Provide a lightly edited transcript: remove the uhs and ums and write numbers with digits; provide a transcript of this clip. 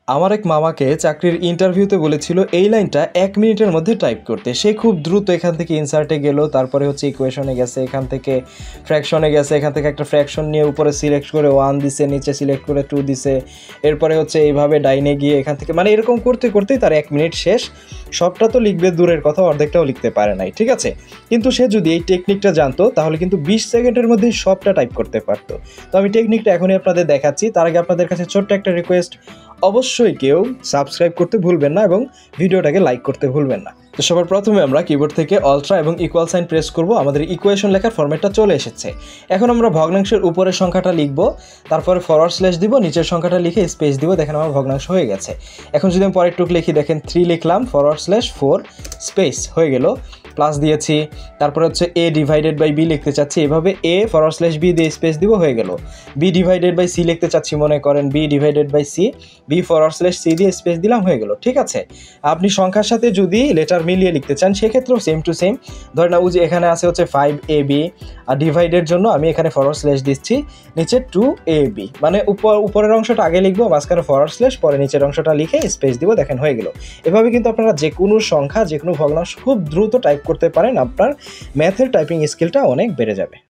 আমার এক মামাকে চাকরির ইন্টারভিউতে বলেছিল এই লাইনটা 1 মিনিটের মধ্যে টাইপ করতে। সে খুব দ্রুত এখান থেকে ইনসার্টে গেল, তারপরে হচ্ছে ইকুয়েশনে গেছে, এখান থেকে ফ্র্যাকশনে গেছে, এখান থেকে একটা ফ্র্যাকশন নিয়ে উপরে সিলেক্ট করে 1 দিছে, নিচে সিলেক্ট করে 2 দিছে, এরপরে হচ্ছে এইভাবে ডাইনে গিয়ে এখান থেকে মানে এরকম করতে করতেই তার 1 মিনিট শেষ। সবটা তো লিখবে দূরের কথা, অর্ধেকটাও লিখতে পারে নাই, ঠিক আছে। কিন্তু সে যদি এই টেকনিকটা জানতো তাহলে কিন্তু 20 সেকেন্ডের মধ্যেই সবটা টাইপ করতে পারতো। তো আমি টেকনিকটা এখনই আপনাদের দেখাচ্ছি। তার আগে আপনাদের কাছে ছোট্ট একটা রিকোয়েস্ট, অবশ্যই কেউ সাবস্ক্রাইব করতে ভুলবেন না এবং ভিডিওটাকে লাইক করতে ভুলবেন না। তো সবার প্রথমে আমরা কিবোর্ড থেকে অল্ট্রা এবং ইকুয়াল সাইন প্রেস করব। আমাদের ইকুয়েশন লেখার ফরম্যাটটা চলে এসেছে। এখন আমরা ভগ্নাংশের উপরের সংখ্যাটা লিখব, তারপরে ফরওয়ার্ড স্ল্যাশ দিব, নিচের সংখ্যাটা লিখে স্পেস দিব। দেখেন আমার ভগ্নাংশ হয়ে গেছে। এখন যদি আমি পরের টুক লিখি, দেখেন 3 লিখলাম, ফরওয়ার্ড স্ল্যাশ 4 স্পেস হয়ে গেল, প্লাস দিয়েছি। তারপরে হচ্ছে a ডিভাইডেড বাই b লিখতে চাচ্ছি, এভাবে a ফরওয়ার্ড স্ল্যাশ b দিয়ে স্পেস দিব, হয়ে গেল। b ডিভাইডেড বাই c লিখতে চাচ্ছি, মনে করেন b divided by c, b forward slash c দিয়ে স্পেস দিলাম, হয়ে গেল। ঠিক আছে। আপনি সংখ্যার সাথে যদি লেটার মিলিয়ে লিখতে চান সেক্ষেত্রেও সেম টু সেম। ধরেন না, যে এখানে আছে হচ্ছে 5ab, আর ডিভাইডের জন্য আমি এখানে ফরওয়ার্ড স্ল্যাশ দিচ্ছি, নিচে 2ab, মানে উপরের অংশটা আগে লিখবো, মাঝখানে ফরওয়ার্ড স্ল্যাশ, পরে নিচের অংশটা লিখে স্পেস দিব, দেখেন হয়ে গেল। এভাবে কিন্তু আপনারা যে কোনো সংখ্যা, যে কোনো ভগ্নাংশ খুব দ্রুত টাইপ করতে পারেন। আপনার ম্যাথের টাইপিং স্কিলটা অনেক বেড়ে যাবে।